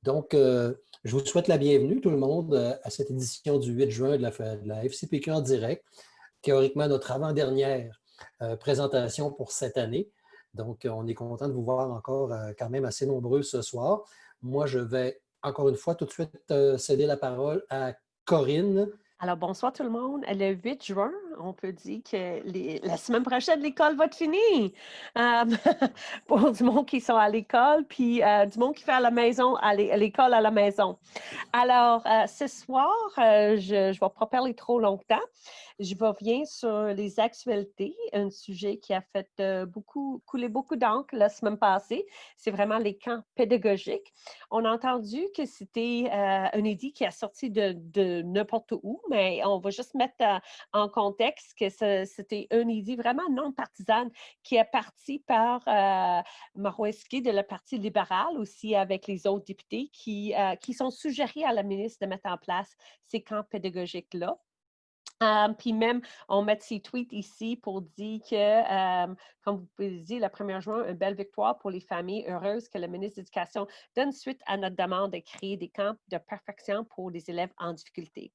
Donc, je vous souhaite la bienvenue, tout le monde, à cette édition du 8 juin de la FCPQ en direct, théoriquement notre avant-dernière présentation pour cette année. Donc, on est content de vous voir encore quand même assez nombreux ce soir. Moi, je vais encore une fois tout de suite céder la parole à Corinne. Alors, bonsoir tout le monde. Le 8 juin, on peut dire que la semaine prochaine, l'école va être finie. Euh, pour du monde qui sont à l'école, puis du monde qui fait à la maison, à l'école à la maison. Alors, ce soir, je ne vais pas parler trop longtemps. Je reviens sur les actualités, un sujet qui a fait couler beaucoup d'encre la semaine passée. C'est vraiment les camps pédagogiques. On a entendu que c'était un édit qui a sorti de n'importe où, mais on va juste mettre en contexte que c'était un édit vraiment non partisan qui est parti par Maroweski de la Parti libéral, aussi avec les autres députés qui sont suggérés à la ministre de mettre en place ces camps pédagogiques-là. Puis même, on met ces tweets ici pour dire que, comme vous pouvez dire, le 1er juin, une belle victoire pour les familles heureuses que le ministre de l'Éducation donne suite à notre demande de créer des camps de perfection pour les élèves en difficulté.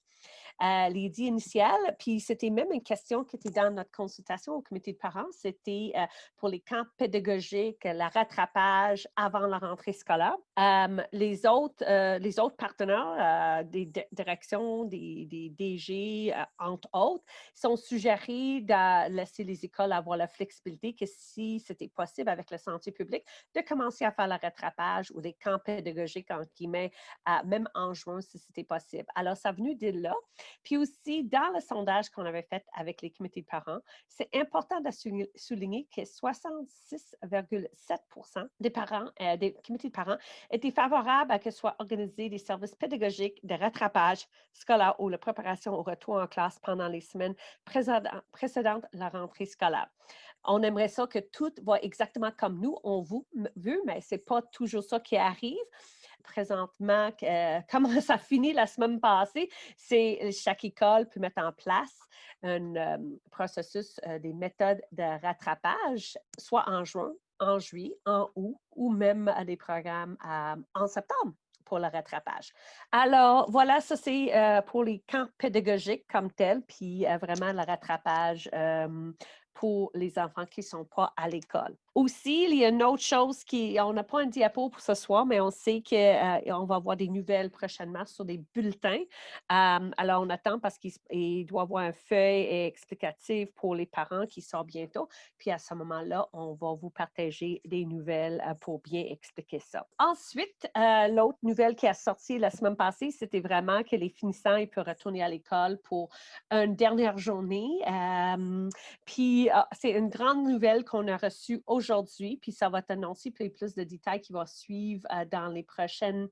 L'édit initial, puis c'était même une question qui était dans notre consultation au comité de parents, c'était pour les camps pédagogiques, le rattrapage avant la rentrée scolaire. Les autres partenaires, des directions, des DG, entre autres, sont suggérés de laisser les écoles avoir la flexibilité que si c'était possible avec la santé publique, de commencer à faire le rattrapage ou des camps pédagogiques, entre guillemets, même en juin, si c'était possible. Alors, ça a venu de là. Puis aussi, dans le sondage qu'on avait fait avec les comités de parents, c'est important de souligner que 66,7% des parents, des comités de parents étaient favorables à que soient organisés des services pédagogiques de rattrapage scolaire ou de préparation au retour en classe pendant les semaines précédentes la rentrée scolaire. On aimerait ça que tout va exactement comme nous, on veut, mais ce n'est pas toujours ça qui arrive. Présentement, comment ça finit la semaine passée, c'est chaque école peut mettre en place un processus, des méthodes de rattrapage, soit en juin, en juillet, en août ou même des programmes en septembre pour le rattrapage. Alors, voilà, ça c'est pour les camps pédagogiques comme tels, puis vraiment le rattrapage pour les enfants qui ne sont pas à l'école. Aussi, il y a une autre chose on n'a pas un diapo pour ce soir, mais on sait qu'on va avoir des nouvelles prochainement sur des bulletins. Alors, on attend parce qu'il doit y avoir un feuille explicatif pour les parents qui sort bientôt. Puis à ce moment-là, on va vous partager des nouvelles pour bien expliquer ça. Ensuite, l'autre nouvelle qui a sorti la semaine passée, c'était vraiment que les finissants ils peuvent retourner à l'école pour une dernière journée. Puis, c'est une grande nouvelle qu'on a reçue aujourd'hui, puis ça va être annoncé, puis plus de détails qui vont suivre dans les prochaines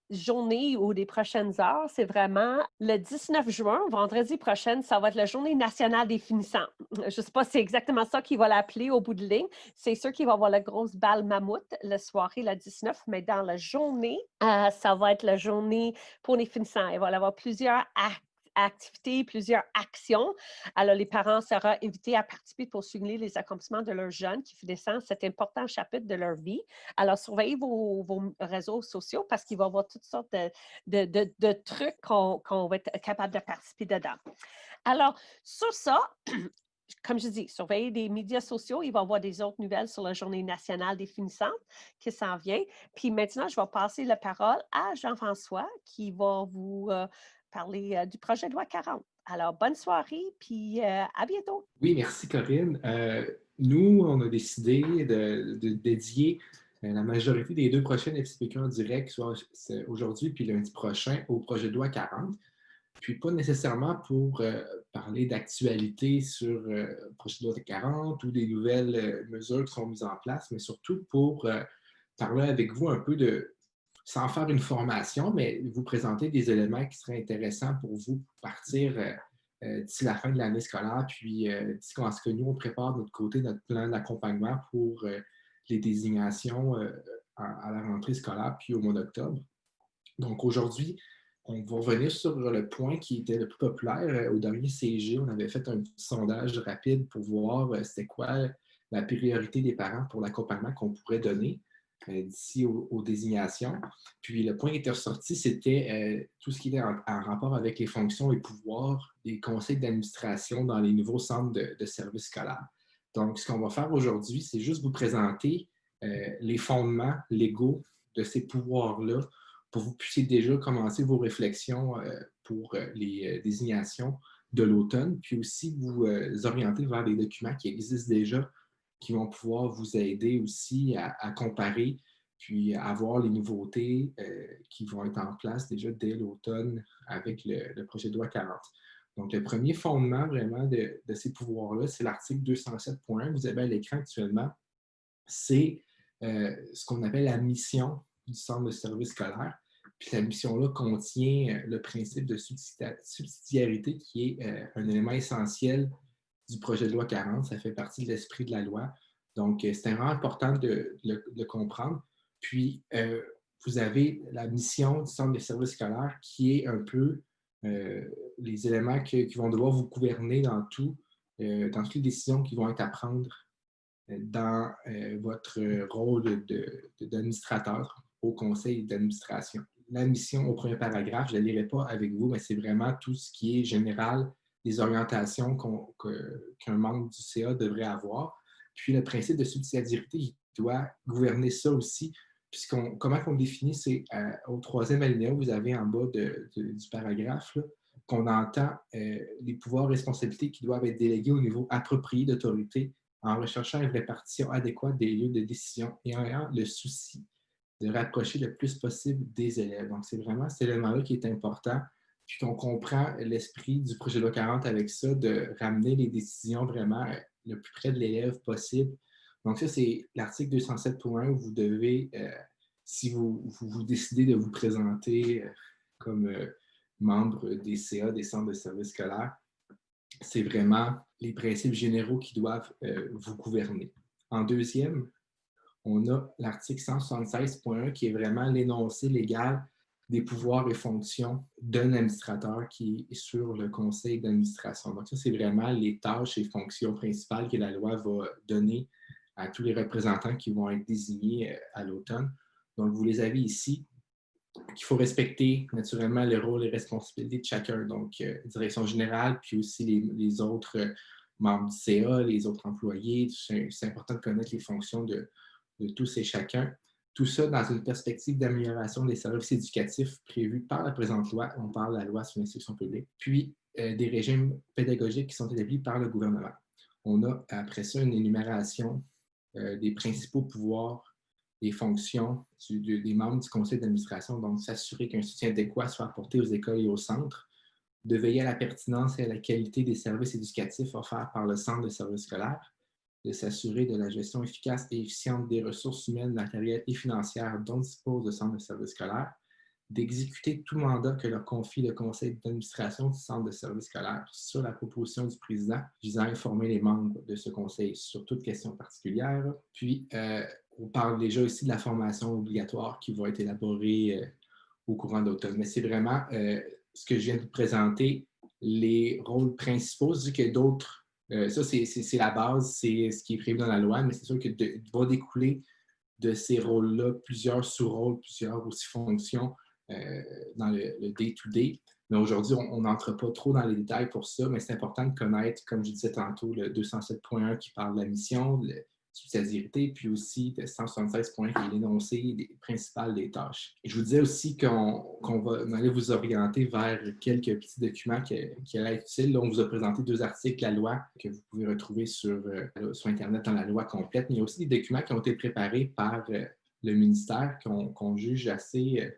journées ou les prochaines heures. C'est vraiment le 19 juin, vendredi prochain, ça va être la Journée nationale des finissants. Je ne sais pas si c'est exactement ça qu'il va l'appeler au bout de ligne. C'est sûr qu'il va y avoir la grosse balle mammouth la soirée, la 19, mais dans la journée, ça va être la journée pour les finissants. Il va y avoir plusieurs activités, plusieurs actions. Alors, les parents seront invités à participer pour souligner les accomplissements de leurs jeunes qui finissent cet important chapitre de leur vie. Alors, surveillez vos réseaux sociaux parce qu'il va y avoir toutes sortes de trucs qu'on va être capable de participer dedans. Alors, sur ça, comme je dis, surveillez les médias sociaux. Il va y avoir des autres nouvelles sur la Journée nationale des finissantes qui s'en vient. Puis maintenant, je vais passer la parole à Jean-François qui va vous parler du projet de loi 40. Alors, bonne soirée, puis à bientôt. Oui, merci Corinne. Nous, on a décidé de dédier la majorité des 2 prochaines FCPQ en direct, soit aujourd'hui puis lundi prochain, au projet de loi 40. Puis pas nécessairement pour parler d'actualité sur le projet de loi 40 ou des nouvelles mesures qui sont mises en place, mais surtout pour parler avec vous un peu sans faire une formation, mais vous présenter des éléments qui seraient intéressants pour vous pour partir d'ici la fin de l'année scolaire, puis d'ici ce que nous, on prépare de notre côté, notre plan d'accompagnement pour les désignations à la rentrée scolaire, puis au mois d'octobre. Donc aujourd'hui, on va revenir sur le point qui était le plus populaire. Au dernier CG, on avait fait un petit sondage rapide pour voir c'était quoi la priorité des parents pour l'accompagnement qu'on pourrait donner. d'ici aux désignations. Puis le point qui était ressorti, c'était tout ce qui était en rapport avec les fonctions et pouvoirs des conseils d'administration dans les nouveaux centres de services scolaires. Donc, ce qu'on va faire aujourd'hui, c'est juste vous présenter les fondements légaux de ces pouvoirs-là pour que vous puissiez déjà commencer vos réflexions pour les désignations de l'automne, puis aussi vous orienter vers des documents qui existent déjà, qui vont pouvoir vous aider aussi à comparer, puis à voir les nouveautés qui vont être en place déjà dès l'automne avec le projet de loi 40. Donc, le premier fondement vraiment de ces pouvoirs-là, c'est l'article 207.1 que vous avez à l'écran actuellement. C'est ce qu'on appelle la mission du centre de service scolaire. Puis la mission-là contient le principe de subsidiarité qui est un élément essentiel du projet de loi 40. Ça fait partie de l'esprit de la loi. Donc, c'est vraiment important de le comprendre. Puis, vous avez la mission du centre de service scolaire qui est un peu les éléments qui vont devoir vous gouverner dans toutes les décisions qui vont être à prendre dans votre rôle d'administrateur au conseil d'administration. La mission au premier paragraphe, je ne la lirai pas avec vous, mais c'est vraiment tout ce qui est général, les orientations qu'un membre du CA devrait avoir. Puis le principe de subsidiarité, il doit gouverner ça aussi. Comment on le définit, c'est au troisième alinéa, vous avez en bas du paragraphe, là, qu'on entend les pouvoirs et responsabilités qui doivent être délégués au niveau approprié d'autorité en recherchant une répartition adéquate des lieux de décision et en ayant le souci de rapprocher le plus possible des élèves. Donc, c'est vraiment cet élément-là qui est important. Puis qu'on comprend l'esprit du projet de loi 40 avec ça, de ramener les décisions vraiment le plus près de l'élève possible. Donc, ça, c'est l'article 207.1 où vous devez, si vous décidez de vous présenter comme membre des CA, des centres de services scolaires, c'est vraiment les principes généraux qui doivent vous gouverner. En deuxième, on a l'article 176.1 qui est vraiment l'énoncé légal des pouvoirs et fonctions d'un administrateur qui est sur le conseil d'administration. Donc ça, c'est vraiment les tâches et fonctions principales que la loi va donner à tous les représentants qui vont être désignés à l'automne. Donc, vous les avez ici. Il faut respecter naturellement le rôle et responsabilités de chacun, donc direction générale, puis aussi les autres membres du CA, les autres employés. C'est important de connaître les fonctions de tous et chacun. Tout ça dans une perspective d'amélioration des services éducatifs prévus par la présente loi. On parle de la loi sur l'instruction publique, puis des régimes pédagogiques qui sont établis par le gouvernement. On a après ça une énumération des principaux pouvoirs et fonctions des membres du conseil d'administration, donc s'assurer qu'un soutien adéquat soit apporté aux écoles et aux centres, de veiller à la pertinence et à la qualité des services éducatifs offerts par le centre de services scolaires, de s'assurer de la gestion efficace et efficiente des ressources humaines, matérielles et financières dont dispose le centre de services scolaires, d'exécuter tout mandat que leur confie le conseil d'administration du centre de services scolaires sur la proposition du président visant à informer les membres de ce conseil sur toute question particulière. Puis, on parle déjà aussi de la formation obligatoire qui va être élaborée au courant d'automne. Mais c'est vraiment ce que je viens de vous présenter, les rôles principaux. Je dis que d'autres, ça c'est la base, c'est ce qui est prévu dans la loi, mais c'est sûr qu'il va découler de ces rôles-là plusieurs sous-rôles, plusieurs aussi fonctions dans le day-to-day. Mais aujourd'hui, on n'entre pas trop dans les détails pour ça, mais c'est important de connaître, comme je disais tantôt, le 207.1 qui parle de la mission, de la subsidiarité, puis aussi le 176.1 qui est l'énoncé principal des tâches. Et je vous disais aussi qu'on va aller vous orienter vers quelques petits documents qui allaient être utiles. Là, on vous a présenté 2 articles de la loi que vous pouvez retrouver sur Internet dans la loi complète, mais il y a aussi des documents qui ont été préparés par le ministère qu'on juge assez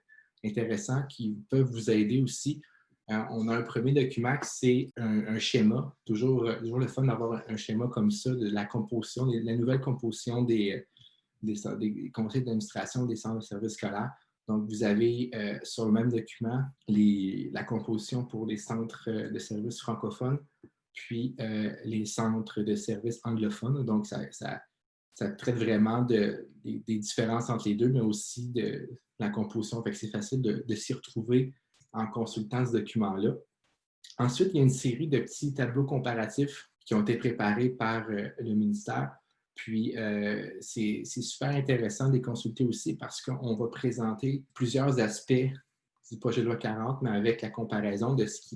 intéressants, qui peuvent vous aider aussi. On a un premier document qui c'est un schéma, toujours le fun d'avoir un schéma comme ça, de la composition, la nouvelle composition des conseils d'administration des centres de services scolaires. Donc, vous avez sur le même document la composition pour les centres de services francophones, puis les centres de services anglophones. Donc, ça traite vraiment des différences entre les deux, mais aussi de la composition. Fait que c'est facile de s'y retrouver en consultant ce document-là. Ensuite, il y a une série de petits tableaux comparatifs qui ont été préparés par le ministère. Puis, c'est super intéressant de les consulter aussi parce qu'on va présenter plusieurs aspects du projet de loi 40, mais avec la comparaison de ce qui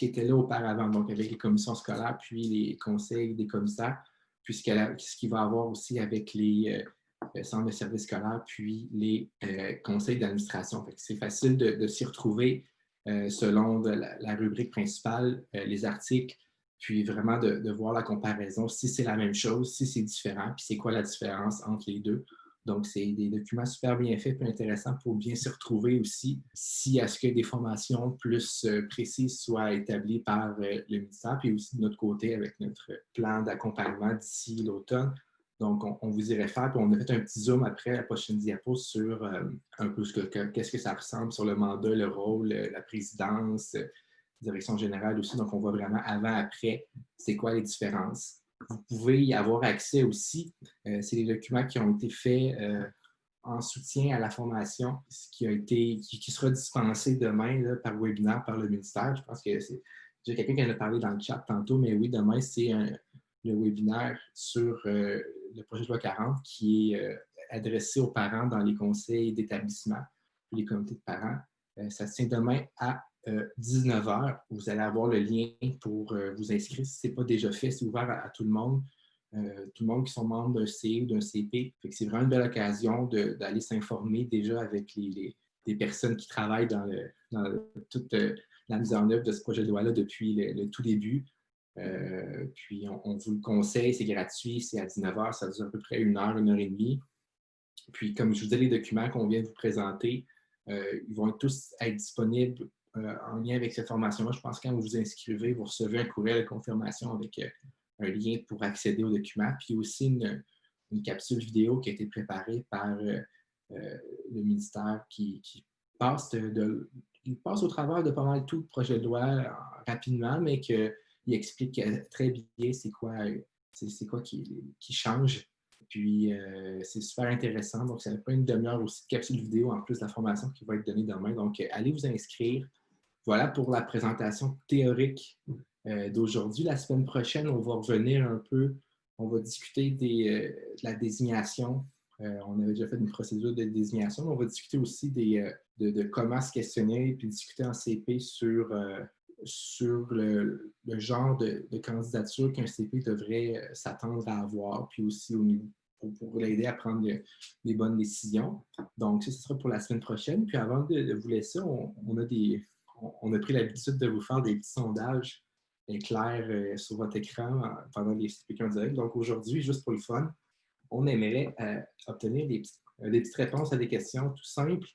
était là auparavant, donc avec les commissions scolaires, puis les conseils des commissaires, puis ce qu'il va y avoir aussi avec les centres de services scolaires, puis les conseils d'administration. C'est facile de s'y retrouver selon la rubrique principale, les articles, puis vraiment de voir la comparaison, si c'est la même chose, si c'est différent, puis c'est quoi la différence entre les deux. Donc, c'est des documents super bien faits et intéressants pour bien s'y retrouver aussi, si à ce que des formations plus précises soient établies par le ministère, puis aussi de notre côté avec notre plan d'accompagnement d'ici l'automne. Donc, on vous y réfère, puis on a fait un petit zoom après la prochaine diapo sur un peu qu'est-ce que ça ressemble sur le mandat, le rôle, la présidence, direction générale aussi. Donc, on voit vraiment avant-après, c'est quoi les différences. Vous pouvez y avoir accès aussi. C'est des documents qui ont été faits en soutien à la formation, qui sera dispensé demain là, par webinaire par le ministère. Je pense que c'est déjà quelqu'un qui en a parlé dans le chat tantôt, mais oui, demain, c'est le webinaire sur le projet de loi 40 qui est adressé aux parents dans les conseils d'établissement et les comités de parents. Ça se tient demain à 19h. Vous allez avoir le lien pour vous inscrire si ce n'est pas déjà fait. C'est ouvert à tout le monde. Tout le monde qui sont membres d'un CE ou d'un CP. C'est vraiment une belle occasion d'aller s'informer déjà avec les personnes qui travaillent dans toute la mise en œuvre de ce projet de loi-là depuis le tout début. Puis on vous le conseille, c'est gratuit, c'est à 19h, ça dure à peu près 1 heure, 1 heure et demie. Puis comme je vous disais, les documents qu'on vient de vous présenter, ils vont tous être disponibles en lien avec cette formation-là. Je pense que quand vous vous inscrivez, vous recevez un courriel de confirmation avec un lien pour accéder aux documents, puis aussi une capsule vidéo qui a été préparée par le ministère qui passe au travers de pas mal tout le projet de loi rapidement, mais qu'il explique très bien c'est quoi qui change. Puis, c'est super intéressant. Donc, ça va prendre une demi-heure aussi de capsule vidéo en plus de la formation qui va être donnée demain. Donc, allez vous inscrire. Voilà pour la présentation théorique d'aujourd'hui. La semaine prochaine, on va revenir un peu, on va discuter de la désignation. On avait déjà fait une procédure de désignation, mais on va discuter aussi de comment se questionner puis discuter en CP sur le genre de candidature qu'un CP devrait s'attendre à avoir, puis aussi pour l'aider à prendre des bonnes décisions. Donc, ça, ce sera pour la semaine prochaine. Puis avant de vous laisser, on a pris l'habitude de vous faire des petits sondages clairs sur votre écran pendant les CPQ en direct. Donc, aujourd'hui, juste pour le fun, on aimerait obtenir des petites réponses à des questions tout simples.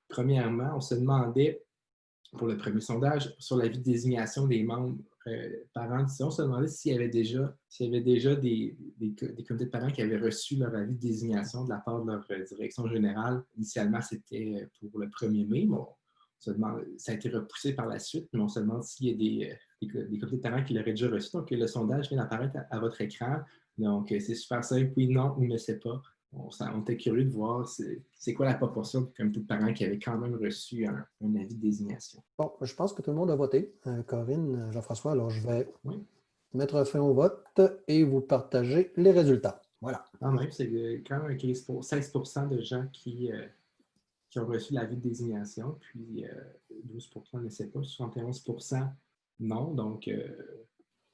Premièrement, on se demandait, pour le premier sondage, sur l'avis de désignation des membres parents, on se demandait s'il y avait déjà des comités de parents qui avaient reçu leur avis de désignation de la part de leur direction générale. Initialement, c'était pour le 1er mai. Bon, ça a été repoussé par la suite, mais on se demande s'il y a des comités de parents qui l'auraient déjà reçu. Donc, le sondage vient d'apparaître à votre écran. Donc, c'est super simple. Oui, non, ou ne sait pas. On était curieux de voir c'est quoi la proportion de comités de parents qui avaient quand même reçu un avis de désignation. Bon, je pense que tout le monde a voté. Corinne, Jean-François, alors je vais mettre fin au vote et vous partager les résultats. Voilà. Quand même, c'est quand même 16% de gens qui ont reçu l'avis de désignation, puis 12% ne sait pas, 71% non. Donc,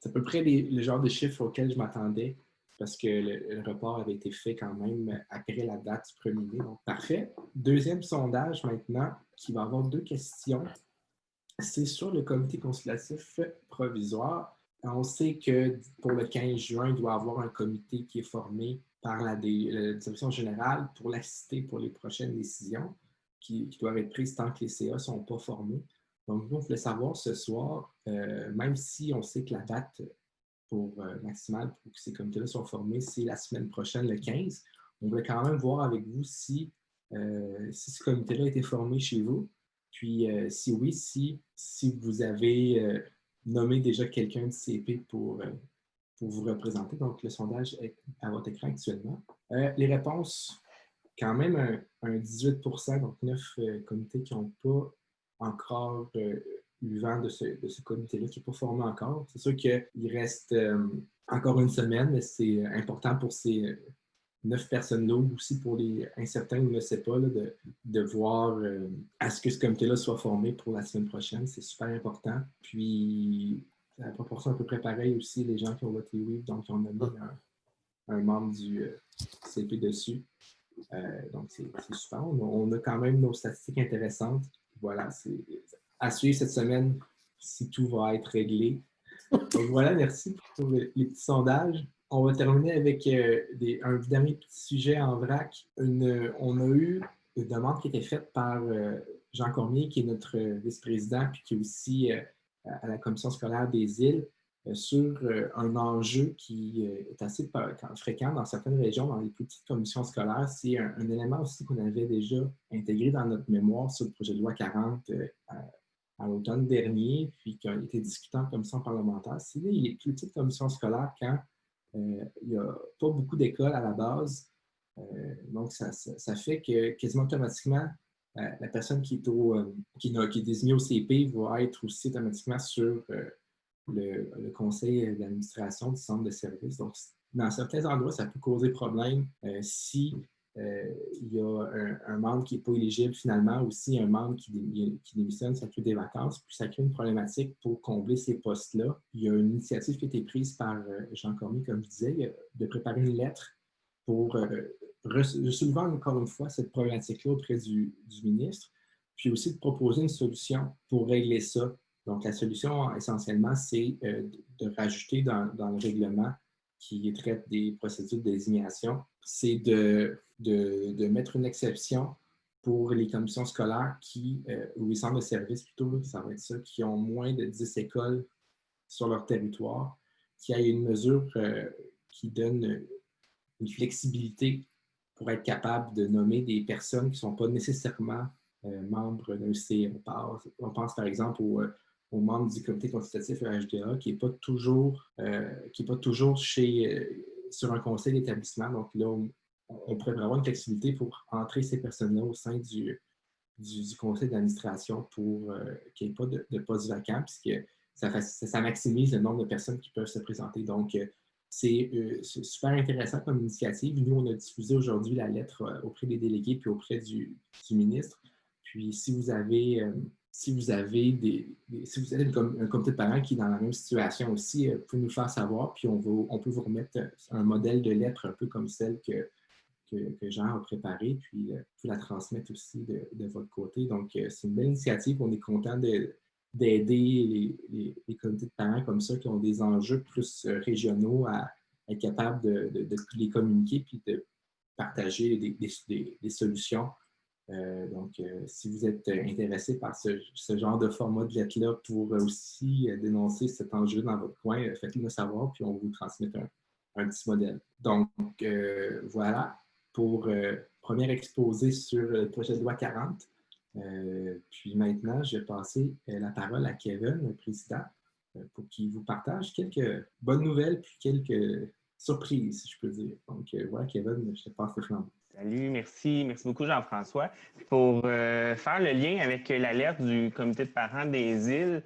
c'est à peu près le genre de chiffre auquel je m'attendais parce que le report avait été fait quand même après la date du 1er mai. Donc, parfait. Deuxième sondage maintenant, qui va avoir 2 questions. C'est sur le comité consultatif provisoire. On sait que pour le 15 juin, il doit y avoir un comité qui est formé par la direction générale pour l'assister pour les prochaines décisions qui doivent être prises tant que les CA ne sont pas formés. Donc, nous, on voulait savoir ce soir, même si on sait que la date maximale pour que ces comités-là soient formés, c'est la semaine prochaine, le 15. On voulait quand même voir avec vous si ce comité-là a été formé chez vous. Puis, si oui, si vous avez nommé déjà quelqu'un du CP pour vous représenter. Donc, le sondage est à votre écran actuellement. Les réponses, quand même un 18%, donc 9 comités qui n'ont pas encore Yvan de ce comité-là qui n'est pas formé encore. C'est sûr qu'il reste encore une semaine, mais c'est important pour ces 9 personnes-là, aussi pour les incertains ou ne sait pas, là, de voir à ce que ce comité-là soit formé pour la semaine prochaine. C'est super important. Puis, à la proportion à peu près pareille aussi, les gens qui ont voté oui, donc on a mis un membre du CP dessus. Donc, c'est super. On a quand même nos statistiques intéressantes. Voilà, c'est à suivre cette semaine si tout va être réglé. Donc voilà, merci pour les petits sondages. On va terminer avec un dernier petit sujet en vrac. On a eu une demande qui a été faite par Jean Cormier, qui est notre vice-président, puis qui est aussi à la commission scolaire des îles, sur un enjeu qui est assez fréquent dans certaines régions, dans les plus petites commissions scolaires. C'est un élément aussi qu'on avait déjà intégré dans notre mémoire sur le projet de loi 40 à l'automne dernier, puis qui a été discuté en commission parlementaire. C'est les plus petites commissions scolaires quand il n'y a pas beaucoup d'écoles à la base. Donc, ça fait que quasiment automatiquement, la personne qui est désignée au CP va être aussi automatiquement sur le conseil d'administration du centre de service. Donc, dans certains endroits, ça peut causer problème si il y a un membre qui n'est pas éligible finalement, aussi un membre qui démissionne, ça crée des vacances, puis ça crée une problématique pour combler ces postes-là. Il y a une initiative qui a été prise par Jean Cormier, comme je disais, de préparer une lettre pour soulever encore une fois cette problématique-là auprès du ministre, puis aussi de proposer une solution pour régler ça. Donc, la solution, essentiellement, c'est de rajouter dans le règlement qui traite des procédures de désignation, c'est de mettre une exception pour les commissions scolaires ou les centres de services plutôt, ça va être ça, qui ont moins de 10 écoles sur leur territoire, qui a une mesure qui donne une flexibilité pour être capable de nommer des personnes qui ne sont pas nécessairement membres d'un C. On pense par exemple aux membres du comité consultatif HDA qui n'est pas toujours, sur un conseil d'établissement. Donc là, on pourrait avoir une flexibilité pour entrer ces personnes-là au sein du conseil d'administration pour qu'il n'y ait pas de poste vacant, puisque ça maximise le nombre de personnes qui peuvent se présenter. Donc, c'est super intéressant comme initiative. Nous, on a diffusé aujourd'hui la lettre auprès des délégués puis auprès du ministre. Puis, si vous avez un comité de parents qui est dans la même situation aussi, vous pouvez nous faire savoir, puis on peut vous remettre un modèle de lettre un peu comme celle que Jean a préparée, puis vous pouvez la transmettre aussi de votre côté. Donc, c'est une belle initiative. On est content d'aider les comités de parents comme ça qui ont des enjeux plus régionaux à être capables de les communiquer puis de partager des solutions. Donc, si vous êtes intéressé par ce genre de format de lettre-là pour aussi dénoncer cet enjeu dans votre coin, faites-le savoir, puis on vous transmet un petit modèle. Donc, voilà pour premier exposé sur le projet de loi 40. Puis maintenant, je vais passer la parole à Kevin, le président, pour qu'il vous partage quelques bonnes nouvelles puis quelques surprises, si je peux dire. Donc, voilà, Kevin, je te passe le flambeau. Salut, merci beaucoup Jean-François. Pour faire le lien avec la lettre du comité de parents des îles,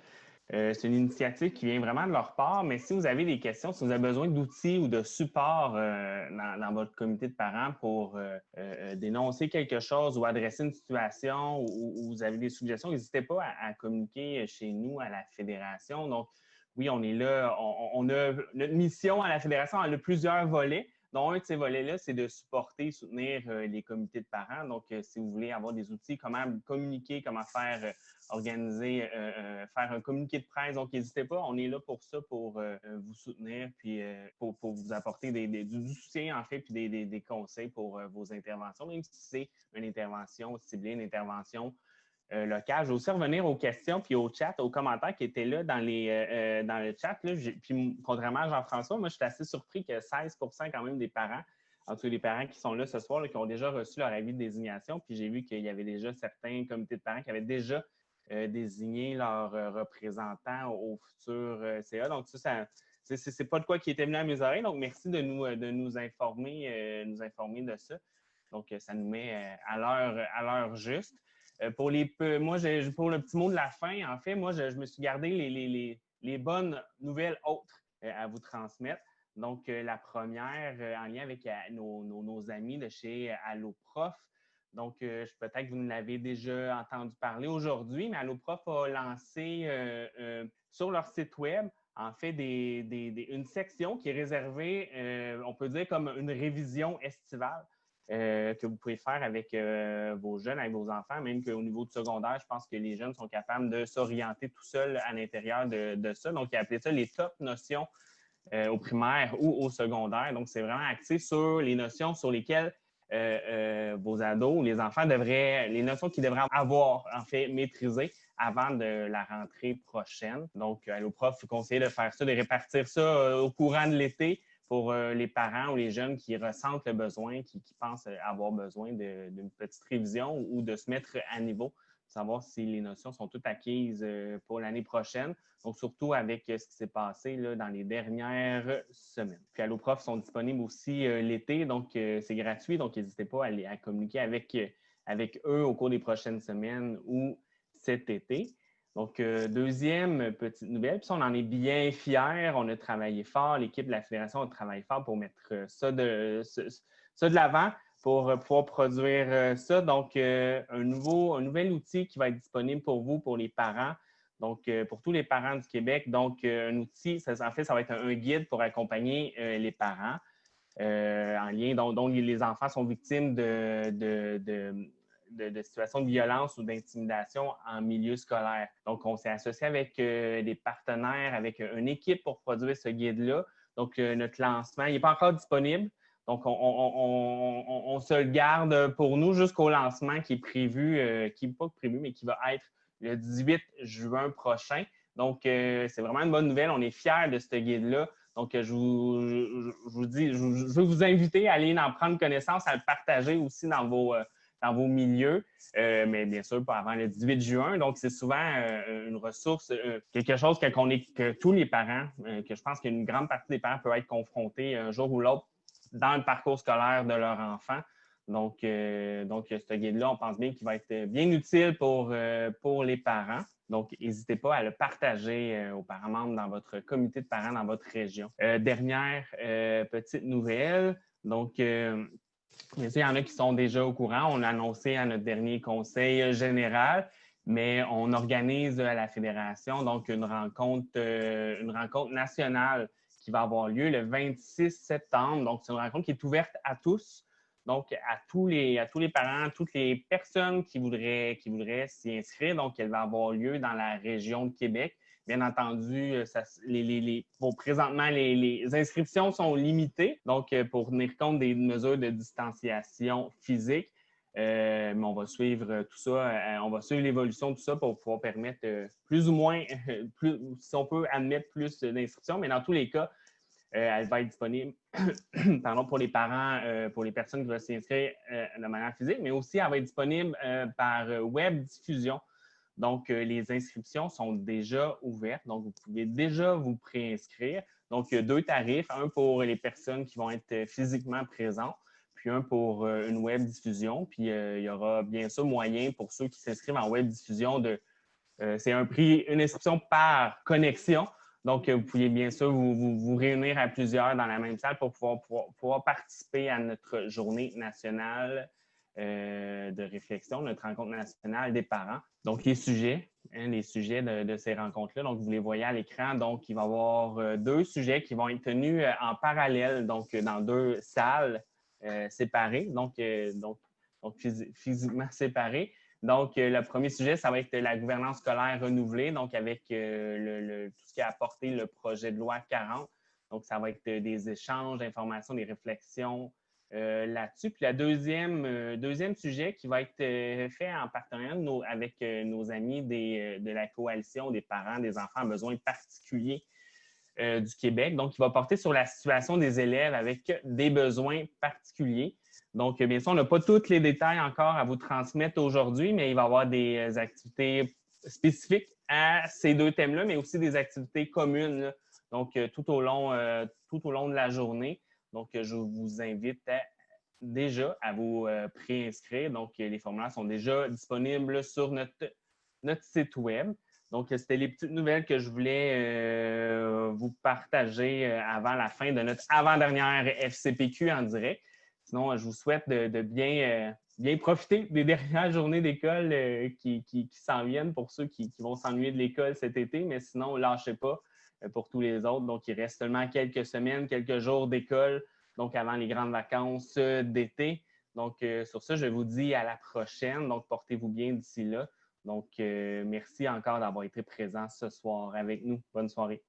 c'est une initiative qui vient vraiment de leur part, mais si vous avez des questions, si vous avez besoin d'outils ou de support dans votre comité de parents pour dénoncer quelque chose ou adresser une situation ou vous avez des suggestions, n'hésitez pas à communiquer chez nous à la Fédération. Donc, oui, on est là. On a notre mission à la Fédération, elle a plusieurs volets. Donc, un de ces volets-là, c'est de supporter et soutenir les comités de parents. Donc, si vous voulez avoir des outils, comment communiquer, comment faire organiser, faire un communiqué de presse. Donc, n'hésitez pas, on est là pour ça, pour vous soutenir, puis pour vous apporter du soutien, en fait, puis des conseils pour vos interventions, même si c'est une intervention ciblée, une intervention locale. Je vais aussi revenir aux questions, puis au chat, aux commentaires qui étaient là dans le chat. Là, puis, contrairement à Jean-François, moi, je suis assez surpris que 16 % quand même des parents, en tout cas les parents qui sont là ce soir, là, qui ont déjà reçu leur avis de désignation. Puis j'ai vu qu'il y avait déjà certains comités de parents qui avaient déjà désigné leurs représentants au futur CA. Donc, ça c'est pas de quoi qui était venu à mes oreilles. Donc, merci de nous informer de ça. Donc, ça nous met à l'heure juste. Pour pour le petit mot de la fin, en fait, moi, je me suis gardé les bonnes nouvelles autres à vous transmettre. Donc, la première, en lien avec nos amis de chez Alloprof. Donc, peut-être que vous l'avez déjà entendu parler aujourd'hui, mais Alloprof a lancé sur leur site web, en fait, une section qui est réservée, on peut dire, comme une révision estivale. Que vous pouvez faire avec vos jeunes, avec vos enfants, même qu'au niveau du secondaire, je pense que les jeunes sont capables de s'orienter tout seuls à l'intérieur de ça. Donc, ils appellent ça les top notions au primaire ou au secondaire. Donc, c'est vraiment axé sur les notions sur lesquelles vos ados ou les enfants les notions qu'ils devraient avoir, en fait, maîtrisées avant de la rentrée prochaine. Donc, Alloprof conseille de faire ça, de répartir ça au courant de l'été pour les parents ou les jeunes qui ressentent le besoin, qui pensent avoir besoin d'une petite révision ou de se mettre à niveau, pour savoir si les notions sont toutes acquises pour l'année prochaine. Donc, surtout avec ce qui s'est passé là, dans les dernières semaines. Puis, Alloprof sont disponibles aussi l'été, donc c'est gratuit. Donc, n'hésitez pas à communiquer avec eux au cours des prochaines semaines ou cet été. Donc, deuxième petite nouvelle, puis ça, on en est bien fiers. On a travaillé fort, l'équipe de la Fédération a travaillé fort pour mettre ça de l'avant pour pouvoir produire ça. Donc, un nouvel outil qui va être disponible pour vous, pour les parents. Donc, pour tous les parents du Québec. Donc, un outil, en fait, ça va être un guide pour accompagner les parents en lien dont les enfants sont victimes de situations de violence ou d'intimidation en milieu scolaire. Donc, on s'est associé avec des partenaires, avec une équipe pour produire ce guide-là. Donc, notre lancement, il n'est pas encore disponible. Donc, on se le garde pour nous jusqu'au lancement qui est prévu, qui n'est pas prévu, mais qui va être le 18 juin prochain. Donc, c'est vraiment une bonne nouvelle. On est fiers de ce guide-là. Donc, je veux vous inviter à aller en prendre connaissance, à le partager aussi dans vos milieux, mais bien sûr pas avant le 18 juin. Donc, c'est souvent une ressource, quelque chose que tous les parents, que je pense qu'une grande partie des parents peuvent être confrontés un jour ou l'autre dans le parcours scolaire de leur enfant. Donc, ce guide-là, on pense bien qu'il va être bien utile pour les parents. Donc, n'hésitez pas à le partager aux parents membres dans votre comité de parents dans votre région. Dernière petite nouvelle. Donc, bien sûr, il y en a qui sont déjà au courant. On l'a annoncé à notre dernier conseil général, mais on organise à la Fédération donc une rencontre nationale qui va avoir lieu le 26 septembre. Donc, c'est une rencontre qui est ouverte à tous. Donc, à tous les parents, toutes les personnes qui voudraient s'y inscrire. Donc, elle va avoir lieu dans la région de Québec. Bien entendu, présentement, les inscriptions sont limitées. Donc, pour tenir compte des mesures de distanciation physique, mais on va suivre tout ça. On va suivre l'évolution de tout ça pour pouvoir permettre plus ou moins, si on peut admettre plus d'inscriptions. Mais dans tous les cas, elle va être disponible pour les parents, pour les personnes qui veulent s'inscrire de manière physique, mais aussi elle va être disponible par web diffusion. Donc, les inscriptions sont déjà ouvertes. Donc, vous pouvez déjà vous préinscrire. Donc, il y a 2 tarifs, un pour les personnes qui vont être physiquement présentes, puis un pour une web diffusion. Puis, il y aura bien sûr moyen pour ceux qui s'inscrivent en web diffusion c'est une inscription par connexion. Donc, vous pouvez bien sûr vous réunir à plusieurs dans la même salle pour pouvoir participer à notre journée nationale de réflexion, notre rencontre nationale des parents. Donc, les sujets de ces rencontres-là, donc vous les voyez à l'écran. Donc, il va y avoir 2 sujets qui vont être tenus en parallèle, donc dans 2 salles séparées, donc physiquement séparées. Donc, le premier sujet, ça va être la gouvernance scolaire renouvelée, donc avec tout ce qui a apporté le projet de loi 40. Donc, ça va être des échanges d'informations, des réflexions là-dessus. Puis, le deuxième sujet qui va être fait en partenariat avec nos amis de la coalition des parents des enfants à besoins particuliers du Québec. Donc, il va porter sur la situation des élèves avec des besoins particuliers. Donc, bien sûr, on n'a pas tous les détails encore à vous transmettre aujourd'hui, mais il va y avoir des activités spécifiques à ces 2 thèmes-là, mais aussi des activités communes, là. Donc, tout au long de la journée. Donc, je vous invite déjà à vous préinscrire. Donc, les formulaires sont déjà disponibles sur notre site Web. Donc, c'était les petites nouvelles que je voulais vous partager avant la fin de notre avant-dernière FCPQ en direct. Sinon, je vous souhaite de bien profiter des dernières journées d'école qui s'en viennent pour ceux qui vont s'ennuyer de l'école cet été. Mais sinon, lâchez pas pour tous les autres. Donc, il reste seulement quelques semaines, quelques jours d'école, donc avant les grandes vacances d'été. Donc, sur ça, je vous dis à la prochaine. Donc, portez-vous bien d'ici là. Donc, merci encore d'avoir été présent ce soir avec nous. Bonne soirée.